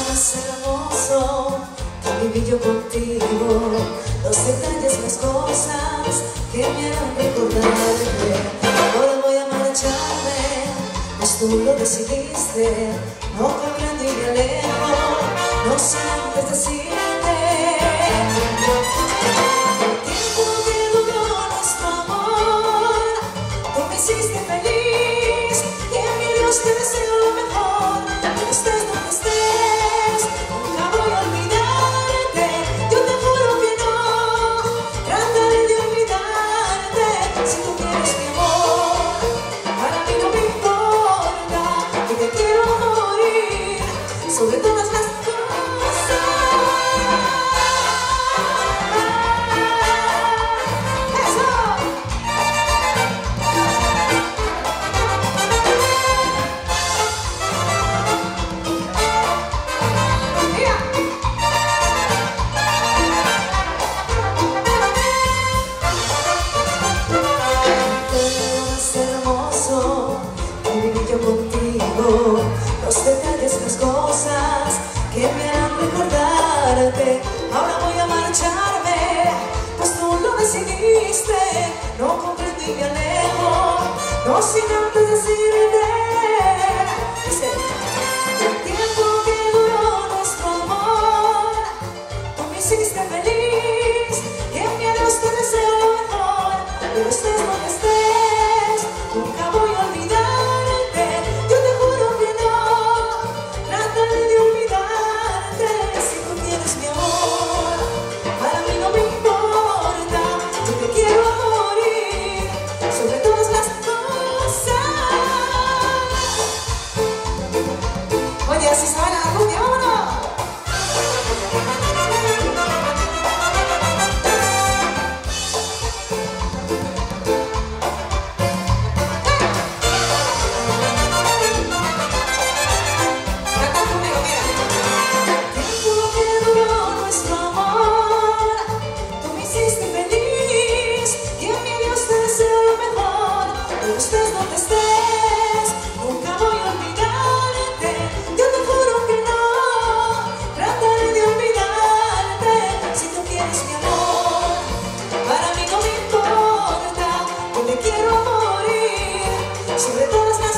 Más hermoso que viví yo contigo, los detalles, las cosas que me harán recordarte. Ahora voy a marcharme, pues tú lo decidiste. No comprendo y me alejo, no sé antes decirte. El tiempo que duró nuestro amor, tú me hiciste feliz y en mi Dios te deseo lo mejor. Pero estés donde estés, nunca voy a olvidarte. Yo te juro que no, trataré de olvidarte. Si tú quieres mi amor, para mí no me importa, que te quiero morir sobre todas las cosas. Contigo, los detalles, las cosas que me harán recordarte. Ahora voy a marcharme, pues tú lo decidiste. No comprendo y me alejo, no sin antes decirte. Dice, el tiempo que duró nuestro amor, tú me hiciste feliz y en mi adiós te deseo lo mejor. Pero estés donde estés, nunca voy a olvidar. Así suena la cumbia, vámonos. Canta conmigo, mira. Tiempo que duró nuestro amor, tú me hiciste feliz y en mi Dios te deseo lo mejor. Pero estés donde estés, nunca voy a olvidarte. Yo te juro que no, trataré de olvidarte. Si tú quieres mi amor, para mí no me importa, yo te quiero morir sobre todas las